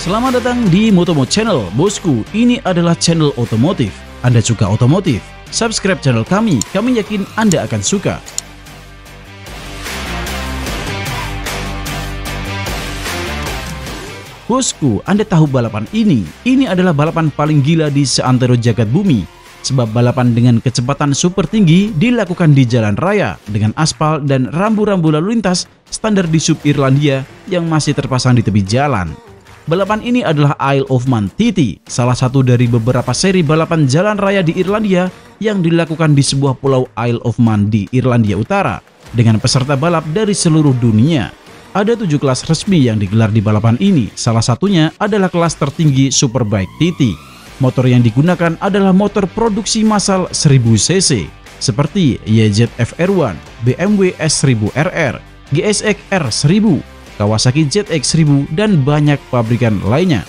Selamat datang di Motomo Channel, bosku. Ini adalah channel otomotif. Anda suka otomotif? Subscribe channel kami yakin Anda akan suka. Bosku, Anda tahu balapan ini? Ini adalah balapan paling gila di seantero jagat bumi. Sebab balapan dengan kecepatan super tinggi dilakukan di jalan raya dengan aspal dan rambu-rambu lalu lintas standar di sub Irlandia yang masih terpasang di tepi jalan. Balapan ini adalah Isle of Man TT, salah satu dari beberapa seri balapan jalan raya di Irlandia yang dilakukan di sebuah pulau Isle of Man di Irlandia Utara dengan peserta balap dari seluruh dunia. Ada 7 kelas resmi yang digelar di balapan ini, salah satunya adalah kelas tertinggi Superbike TT. Motor yang digunakan adalah motor produksi massal 1000 cc seperti YZF R1, BMW S1000RR, GSX R1000, Kawasaki ZX1000, dan banyak pabrikan lainnya.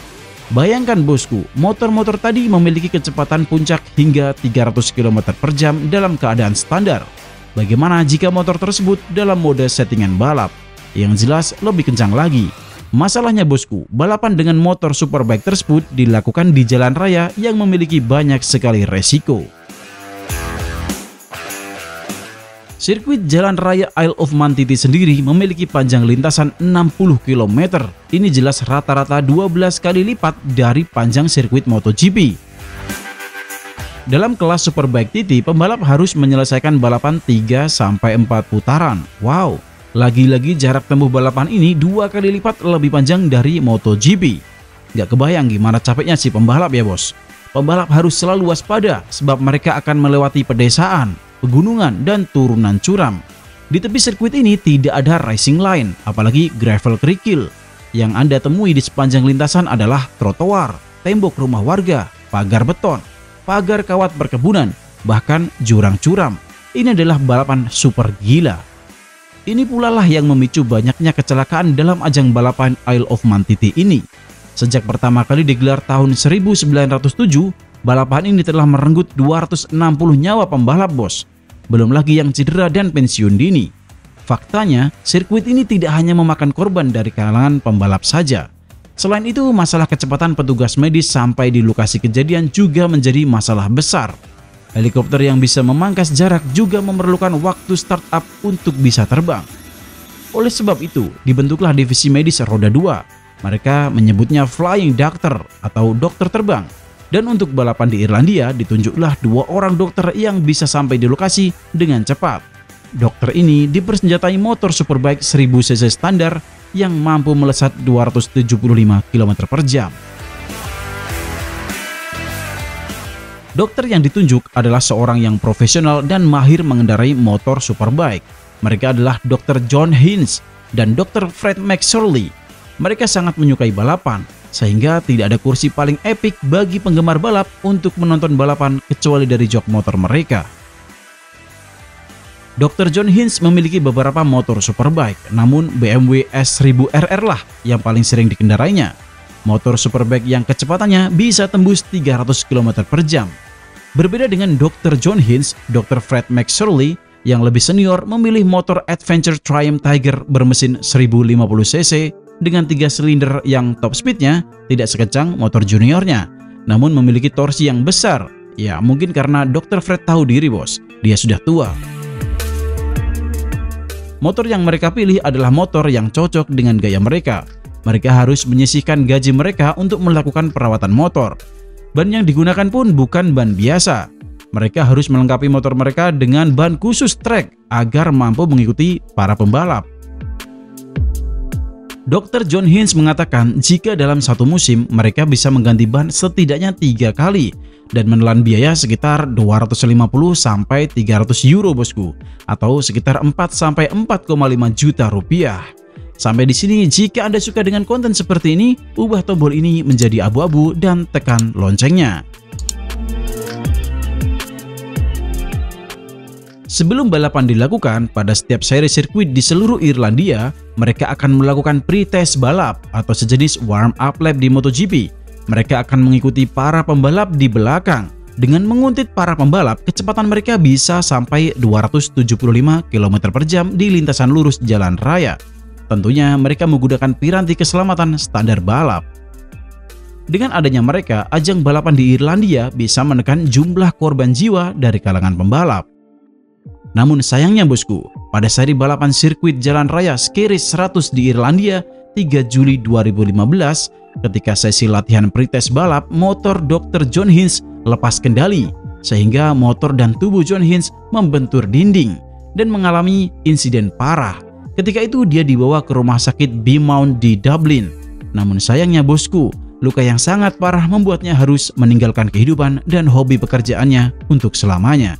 Bayangkan bosku, motor-motor tadi memiliki kecepatan puncak hingga 300 km per jam dalam keadaan standar. Bagaimana jika motor tersebut dalam mode settingan balap? Yang jelas lebih kencang lagi. Masalahnya bosku, balapan dengan motor superbike tersebut dilakukan di jalan raya yang memiliki banyak sekali resiko. Sirkuit jalan raya Isle of Man TT sendiri memiliki panjang lintasan 60 km. Ini jelas rata-rata 12 kali lipat dari panjang sirkuit MotoGP. Dalam kelas Superbike TT, pembalap harus menyelesaikan balapan 3-4 putaran. Wow, lagi-lagi jarak tempuh balapan ini 2 kali lipat lebih panjang dari MotoGP. Gak kebayang gimana capeknya si pembalap ya bos. Pembalap harus selalu waspada sebab mereka akan melewati pedesaan, pegunungan, dan turunan curam. Di tepi sirkuit ini tidak ada racing line, apalagi gravel kerikil. Yang Anda temui di sepanjang lintasan adalah trotoar, tembok rumah warga, pagar beton, pagar kawat perkebunan, bahkan jurang curam. Ini adalah balapan super gila. Ini pula lah yang memicu banyaknya kecelakaan dalam ajang balapan Isle of Man TT ini. Sejak pertama kali digelar tahun 1907, balapan ini telah merenggut 260 nyawa pembalap bos. Belum lagi yang cedera dan pensiun dini. Faktanya, sirkuit ini tidak hanya memakan korban dari kalangan pembalap saja. Selain itu, masalah kecepatan petugas medis sampai di lokasi kejadian juga menjadi masalah besar. Helikopter yang bisa memangkas jarak juga memerlukan waktu startup untuk bisa terbang. Oleh sebab itu, dibentuklah divisi medis roda 2. Mereka menyebutnya Flying Doctor atau dokter terbang. Dan untuk balapan di Irlandia ditunjuklah 2 orang dokter yang bisa sampai di lokasi dengan cepat. Dokter ini dipersenjatai motor superbike 1000 cc standar yang mampu melesat 275 km per jam. Dokter yang ditunjuk adalah seorang yang profesional dan mahir mengendarai motor superbike. Mereka adalah Dr. John Hines dan Dr. Fred McSorley. Mereka sangat menyukai balapan, sehingga tidak ada kursi paling epik bagi penggemar balap untuk menonton balapan kecuali dari jok motor mereka. Dr. John Hines memiliki beberapa motor superbike, namun BMW S1000RR lah yang paling sering dikendarainya. Motor superbike yang kecepatannya bisa tembus 300 km per jam. Berbeda dengan Dr. John Hines, Dr. Fred McSorley yang lebih senior memilih motor Adventure Triumph Tiger bermesin 1050 cc dengan 3 silinder yang top speednya tidak sekencang motor juniornya, namun memiliki torsi yang besar. Ya mungkin karena Dr. Fred tahu diri bos, dia sudah tua. Motor yang mereka pilih adalah motor yang cocok dengan gaya mereka. Mereka harus menyisihkan gaji mereka untuk melakukan perawatan motor. Ban yang digunakan pun bukan ban biasa. Mereka harus melengkapi motor mereka dengan ban khusus trek agar mampu mengikuti para pembalap. Dr. John Hines mengatakan jika dalam satu musim mereka bisa mengganti ban setidaknya 3 kali dan menelan biaya sekitar 250 sampai 300 euro bosku, atau sekitar 4 sampai 4,5 juta rupiah. Sampai di sini, jika Anda suka dengan konten seperti ini, ubah tombol ini menjadi abu-abu dan tekan loncengnya. Sebelum balapan dilakukan, pada setiap seri sirkuit di seluruh Irlandia, mereka akan melakukan pre-test balap atau sejenis warm-up lap di MotoGP. Mereka akan mengikuti para pembalap di belakang. Dengan menguntit para pembalap, kecepatan mereka bisa sampai 275 km per jam di lintasan lurus jalan raya. Tentunya mereka menggunakan piranti keselamatan standar balap. Dengan adanya mereka, ajang balapan di Irlandia bisa menekan jumlah korban jiwa dari kalangan pembalap. Namun sayangnya bosku, pada seri balapan sirkuit jalan raya Skerries 100 di Irlandia 3 Juli 2015, ketika sesi latihan pretest balap, motor Dr. John Hines lepas kendali sehingga motor dan tubuh John Hines membentur dinding dan mengalami insiden parah. Ketika itu dia dibawa ke rumah sakit Beaumont di Dublin. Namun sayangnya bosku, luka yang sangat parah membuatnya harus meninggalkan kehidupan dan hobi pekerjaannya untuk selamanya.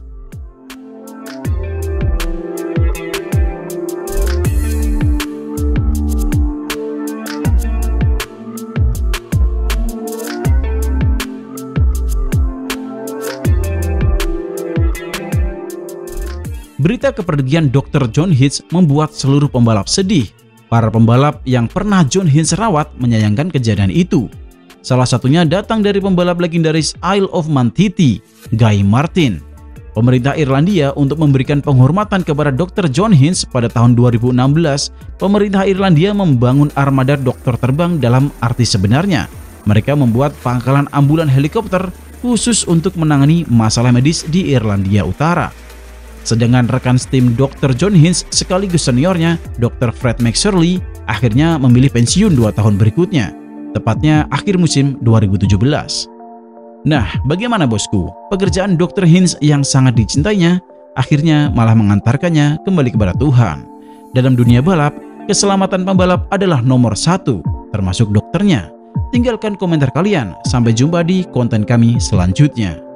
Berita kepergian Dr. John Hines membuat seluruh pembalap sedih. Para pembalap yang pernah John Hines rawat menyayangkan kejadian itu. Salah satunya datang dari pembalap legendaris Isle of Man TT, Guy Martin. Pemerintah Irlandia untuk memberikan penghormatan kepada Dr. John Hines pada tahun 2016, pemerintah Irlandia membangun armada dokter terbang dalam arti sebenarnya. Mereka membuat pangkalan ambulan helikopter khusus untuk menangani masalah medis di Irlandia Utara. Sedangkan rekan tim Dr. John Hines sekaligus seniornya, Dr. Fred McSorley, akhirnya memilih pensiun 2 tahun berikutnya, tepatnya akhir musim 2017. Nah, bagaimana bosku? Pekerjaan Dr. Hines yang sangat dicintainya, akhirnya malah mengantarkannya kembali kepada Tuhan. Dalam dunia balap, keselamatan pembalap adalah nomor 1, termasuk dokternya. Tinggalkan komentar kalian, sampai jumpa di konten kami selanjutnya.